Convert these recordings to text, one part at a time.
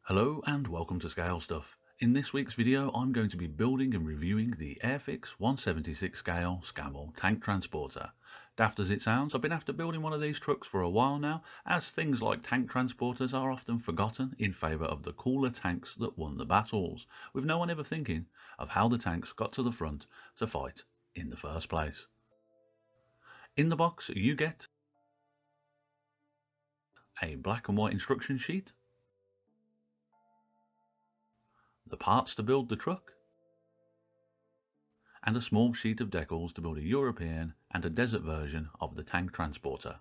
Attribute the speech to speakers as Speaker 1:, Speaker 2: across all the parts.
Speaker 1: Hello and welcome to Scale Stuff. In this week's video I'm going to be building and reviewing the Airfix 176 scale Scammell tank transporter. Daft as it sounds, I've been after building one of these trucks for a while now, as things like tank transporters are often forgotten in favour of the cooler tanks that won the battles, with no one ever thinking of how the tanks got to the front to fight in the first place. In the box you get a black and white instruction sheet, the parts to build the truck, and a small sheet of decals to build a European and a desert version of the tank transporter.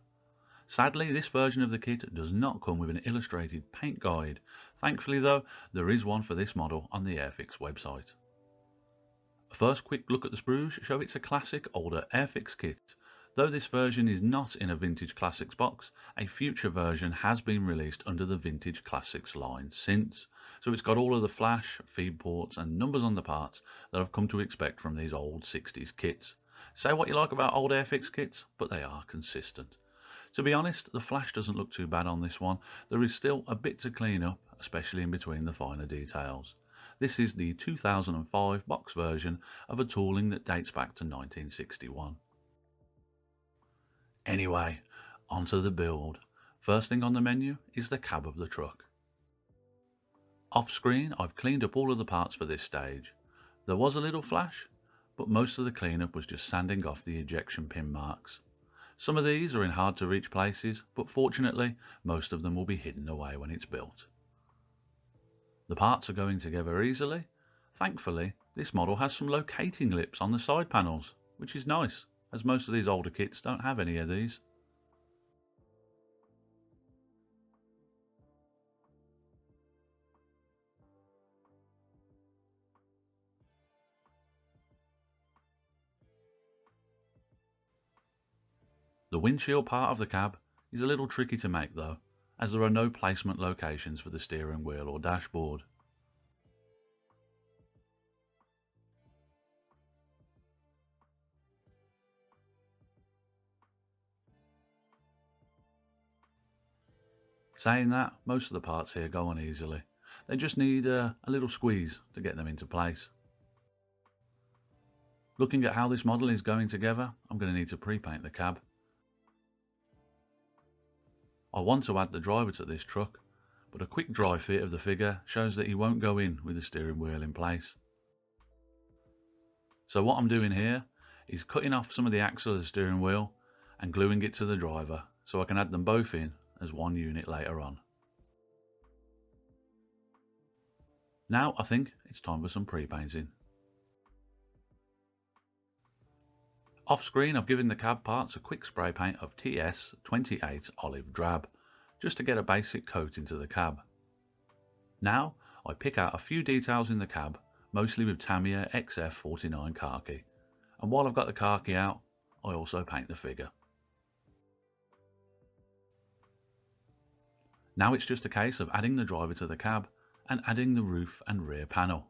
Speaker 1: Sadly, this version of the kit does not come with an illustrated paint guide. Thankfully though, there is one for this model on the Airfix website. A first quick look at the sprues show it's a classic older Airfix kit. Though this version is not in a Vintage Classics box, a future version has been released under the Vintage Classics line since, so it's got all of the flash, feed ports and numbers on the parts that I've come to expect from these old 60s kits. Say what you like about old Airfix kits, but they are consistent. To be honest, the flash doesn't look too bad on this one. There is still a bit to clean up, especially in between the finer details. This is the 2005 box version of a tooling that dates back to 1961. Anyway, onto the build. First thing on the menu is the cab of the truck. Off screen I've cleaned up all of the parts for this stage. There was a little flash, but most of the cleanup was just sanding off the ejection pin marks. Some of these are in hard to reach places, but fortunately most of them will be hidden away when it's built. The parts are going together easily. Thankfully, this model has some locating lips on the side panels, which is nice, as most of these older kits don't have any of these. The windshield part of the cab is a little tricky to make though, as there are no placement locations for the steering wheel or dashboard. Saying that, most of the parts here go on easily. They just need a little squeeze to get them into place. Looking at how this model is going together, I'm going to need to pre-paint the cab. I want to add the driver to this truck, but a quick dry fit of the figure shows that he won't go in with the steering wheel in place. So what I'm doing here is cutting off some of the axle of the steering wheel and gluing it to the driver so I can add them both in as one unit later on. Now I think it's time for some pre-painting. Off screen I've given the cab parts a quick spray paint of TS28 Olive Drab, just to get a basic coat into the cab. Now I pick out a few details in the cab, mostly with Tamiya XF49 khaki, and while I've got the khaki out, I also paint the figure. Now it's just a case of adding the driver to the cab and adding the roof and rear panel.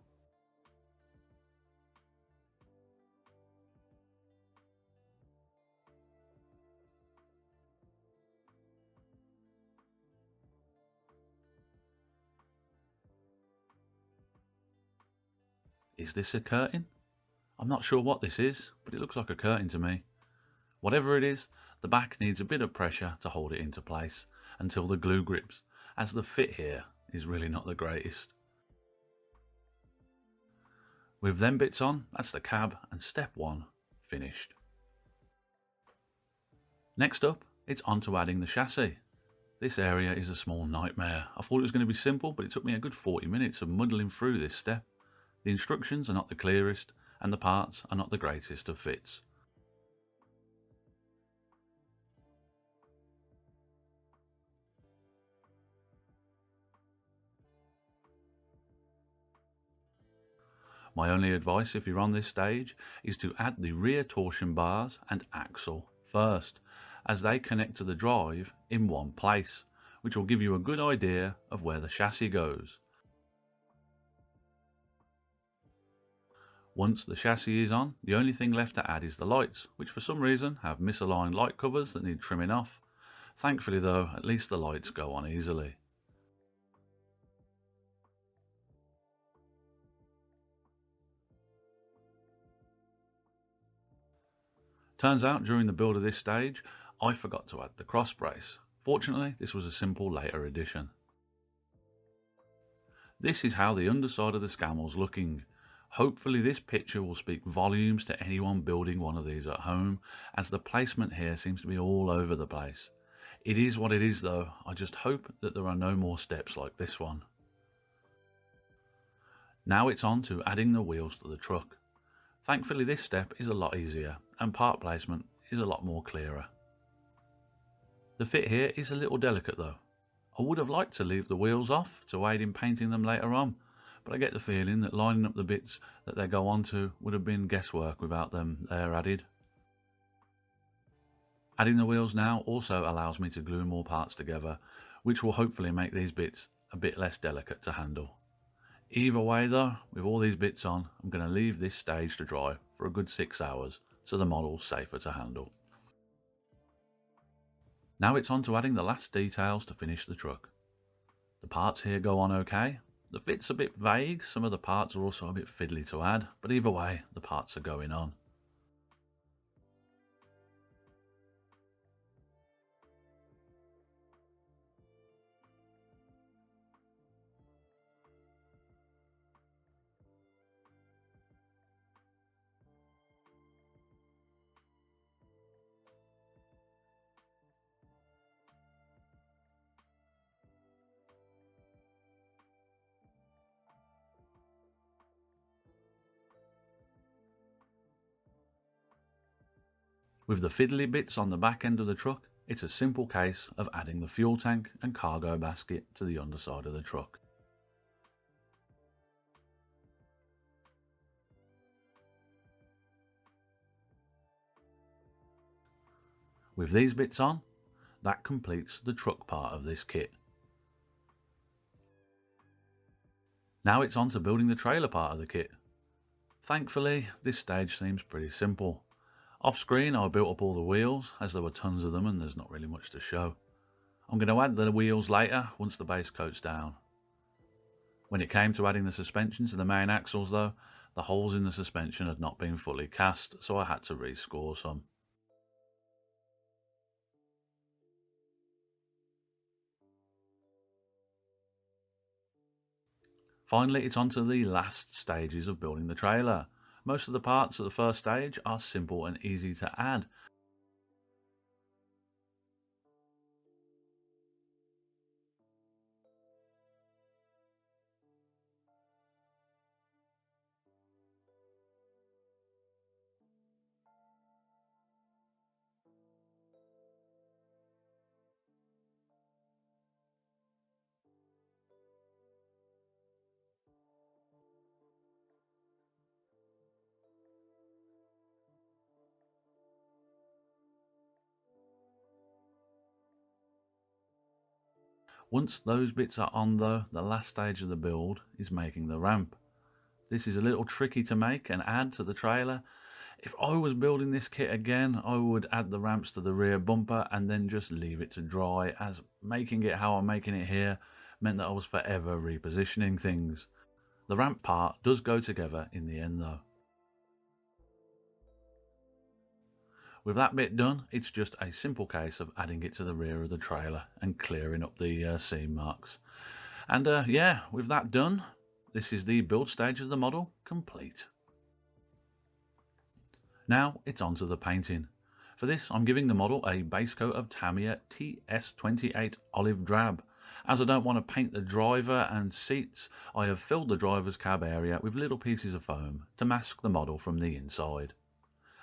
Speaker 1: Is this a curtain? I'm not sure what this is, but it looks like a curtain to me. Whatever it is, the back needs a bit of pressure to hold it into place until the glue grips, as the fit here is really not the greatest. With them bits on, that's the cab and step 1 finished. Next up, it's on to adding the chassis. This area is a small nightmare. I thought it was going to be simple, but it took me a good 40 minutes of muddling through this step. The instructions are not the clearest, and the parts are not the greatest of fits. My only advice if you're on this stage is to add the rear torsion bars and axle first, as they connect to the drive in one place, which will give you a good idea of where the chassis goes. Once the chassis is on, the only thing left to add is the lights, which for some reason have misaligned light covers that need trimming off. Thankfully though, at least the lights go on easily. Turns out during the build of this stage, I forgot to add the cross brace. Fortunately, this was a simple later addition. This is how the underside of the Scammell's looking. Hopefully this picture will speak volumes to anyone building one of these at home, as the placement here seems to be all over the place. It is what it is though, I just hope that there are no more steps like this one. Now it's on to adding the wheels to the truck. Thankfully this step is a lot easier, and part placement is a lot more clearer. The fit here is a little delicate though. I would have liked to leave the wheels off to aid in painting them later on, but I get the feeling that lining up the bits that they go onto would have been guesswork without them there added. Adding the wheels now also allows me to glue more parts together, which will hopefully make these bits a bit less delicate to handle. Either way though, with all these bits on, I'm going to leave this stage to dry for a good 6 hours so the model's safer to handle. Now it's on to adding the last details to finish the truck. The parts here go on okay. The fit's a bit vague, some of the parts are also a bit fiddly to add, but either way, the parts are going on. With the fiddly bits on the back end of the truck, it's a simple case of adding the fuel tank and cargo basket to the underside of the truck. With these bits on, that completes the truck part of this kit. Now it's on to building the trailer part of the kit. Thankfully, this stage seems pretty simple. Off screen I built up all the wheels, as there were tons of them and there's not really much to show. I'm going to add the wheels later once the base coat's down. When it came to adding the suspension to the main axles though, the holes in the suspension had not been fully cast, so I had to rescore some. Finally, it's on to the last stages of building the trailer. Most of the parts of the first stage are simple and easy to add. Once those bits are on though, the last stage of the build is making the ramp. This is a little tricky to make and add to the trailer. If I was building this kit again, I would add the ramps to the rear bumper and then just leave it to dry, as making it how I'm making it here meant that I was forever repositioning things. The ramp part does go together in the end though. With that bit done, it's just a simple case of adding it to the rear of the trailer and clearing up the seam marks. And yeah, with that done, this is the build stage of the model complete. Now it's on to the painting. For this, I'm giving the model a base coat of Tamiya TS28 Olive Drab. As I don't want to paint the driver and seats, I have filled the driver's cab area with little pieces of foam to mask the model from the inside.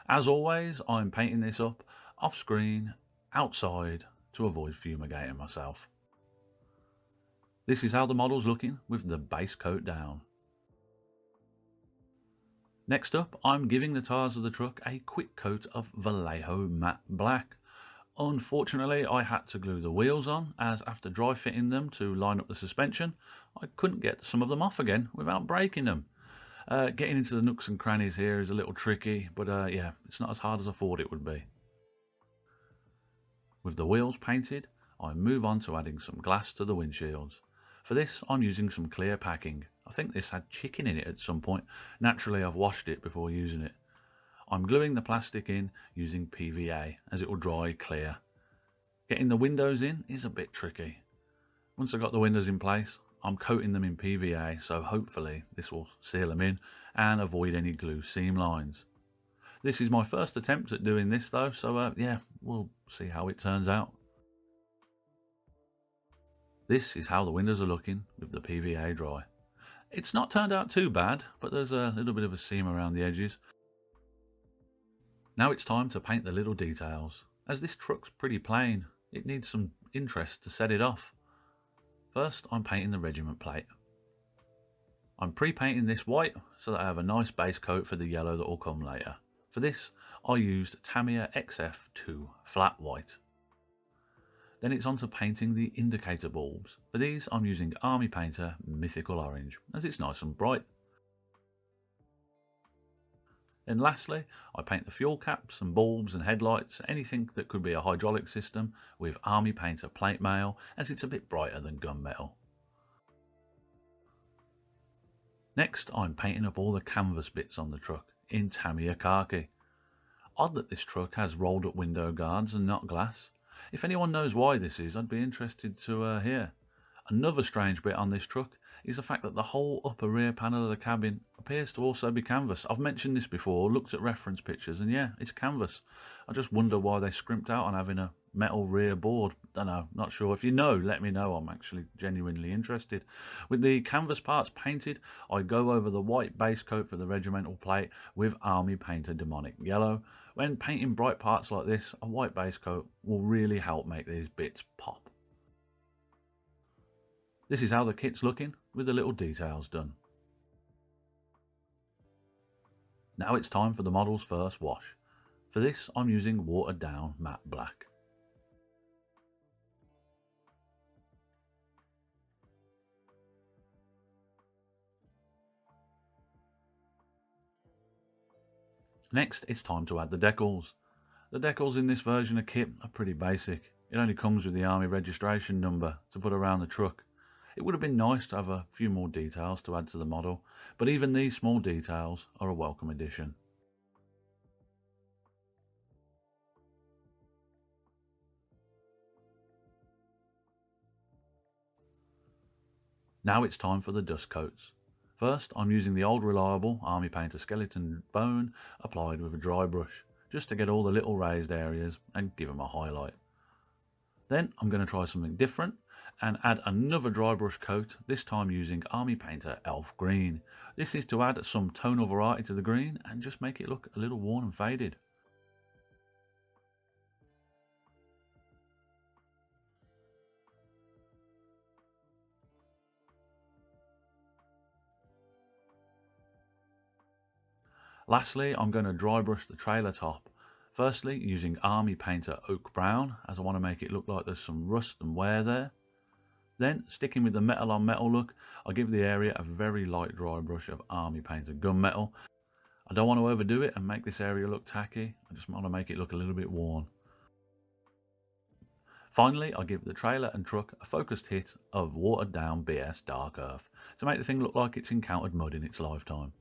Speaker 1: As always, I'm painting this up off screen, outside, to avoid fumigating myself. This is how the model's looking with the base coat down. Next up, I'm giving the tyres of the truck a quick coat of Vallejo matte black. Unfortunately, I had to glue the wheels on, as after dry fitting them to line up the suspension, I couldn't get some of them off again without breaking them. Getting into the nooks and crannies here is a little tricky, but yeah, it's not as hard as I thought it would be. With the wheels painted, I move on to adding some glass to the windshields. For this, I'm using some clear packing. I think this had chicken in it at some point. Naturally, I've washed it before using it. I'm gluing the plastic in using PVA as it will dry clear. Getting the windows in is a bit tricky. Once I've got the windows in place, I'm coating them in PVA, so hopefully this will seal them in and avoid any glue seam lines. This is my first attempt at doing this though, so yeah, we'll see how it turns out. This is how the windows are looking with the PVA dry. It's not turned out too bad, but there's a little bit of a seam around the edges. Now it's time to paint the little details. As this truck's pretty plain, it needs some interest to set it off. First, I'm painting the regiment plate. I'm pre-painting this white so that I have a nice base coat for the yellow that will come later. For this, I used Tamiya XF2 flat white. Then it's on to painting the indicator bulbs. For these, I'm using Army Painter Mythical Orange, as it's nice and bright. Then lastly, I paint the fuel caps and bulbs and headlights, anything that could be a hydraulic system, with Army Painter Plate Mail, as it's a bit brighter than gunmetal. Next, I'm painting up all the canvas bits on the truck in Tamiya khaki. Odd that this truck has rolled up window guards and not glass. If anyone knows why this is, I'd be interested to hear. Another strange bit on this truck is the fact that the whole upper rear panel of the cabin appears to also be canvas. I've mentioned this before, looked at reference pictures, and yeah, it's canvas. I just wonder why they scrimped out on having a metal rear board. Don't know, not sure. If you know, let me know. I'm actually genuinely interested. With the canvas parts painted, I go over the white base coat for the regimental plate with Army Painter Demonic Yellow. When painting bright parts like this, a white base coat will really help make these bits pop. This is how the kit's looking with the little details done. Now it's time for the model's first wash. For this, I'm using watered down matte black. Next, it's time to add the decals. The decals in this version of kit are pretty basic. It only comes with the Army registration number to put around the truck. It would have been nice to have a few more details to add to the model, but even these small details are a welcome addition. Now it's time for the dust coats. First, I'm using the old reliable Army Painter skeleton bone applied with a dry brush, just to get all the little raised areas and give them a highlight. Then I'm going to try something different and add another dry brush coat, this time using Army Painter Elf Green. This is to add some tonal variety to the green and just make it look a little worn and faded. Lastly, I'm going to dry brush the trailer top. Firstly, using Army Painter Oak Brown, as I want to make it look like there's some rust and wear there. Then, sticking with the metal on metal look, I'll give the area a very light dry brush of Army Painter Gunmetal. I don't want to overdo it and make this area look tacky, I just want to make it look a little bit worn. Finally, I give the trailer and truck a focused hit of watered down BS Dark Earth to make the thing look like it's encountered mud in its lifetime.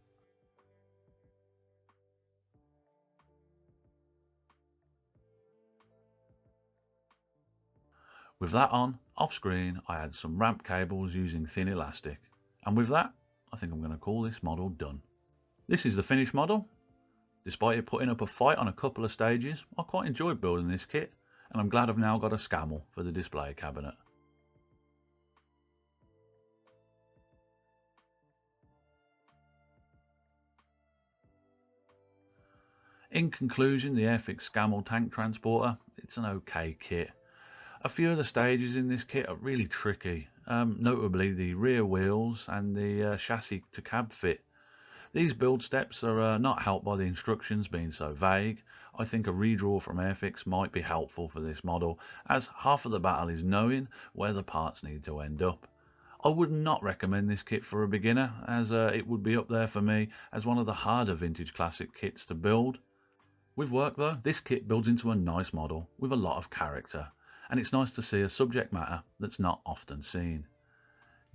Speaker 1: With that on, off screen, I add some ramp cables using thin elastic. And with that, I think I'm going to call this model done. This is the finished model. Despite it putting up a fight on a couple of stages, I quite enjoyed building this kit, and I'm glad I've now got a Scammell for the display cabinet. In conclusion, the Airfix Scammell tank transporter, it's an okay kit. A few of the stages in this kit are really tricky, notably the rear wheels and the chassis to cab fit. These build steps are not helped by the instructions being so vague. I think a redraw from Airfix might be helpful for this model, as half of the battle is knowing where the parts need to end up. I would not recommend this kit for a beginner, as it would be up there for me as one of the harder vintage classic kits to build. With work though, this kit builds into a nice model with a lot of character, and it's nice to see a subject matter that's not often seen.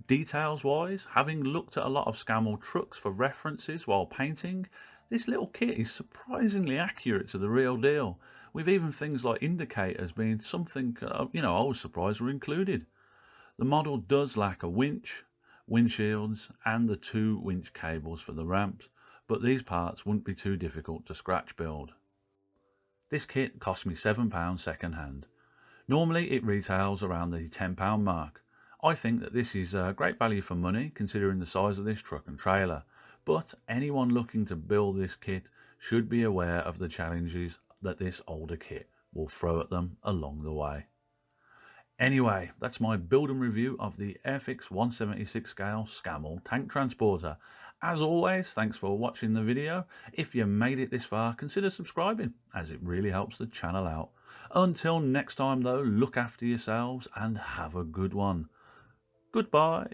Speaker 1: Details wise, having looked at a lot of Scammell trucks for references while painting, This little kit is surprisingly accurate to the real deal, with even things like indicators being something, I was surprised were included. The model does lack a winch, windshields, and the 2 winch cables for the ramps, but these parts wouldn't be too difficult to scratch build. This kit cost me £7 second hand. Normally it retails around the £10 mark. I think that this is great value for money considering the size of this truck and trailer, but anyone looking to build this kit should be aware of the challenges that this older kit will throw at them along the way. Anyway, that's my build and review of the Airfix 176 scale Scammell tank transporter. As always, thanks for watching the video. If you made it this far, consider subscribing, as it really helps the channel out. Until next time though, look after yourselves and have a good one. Goodbye.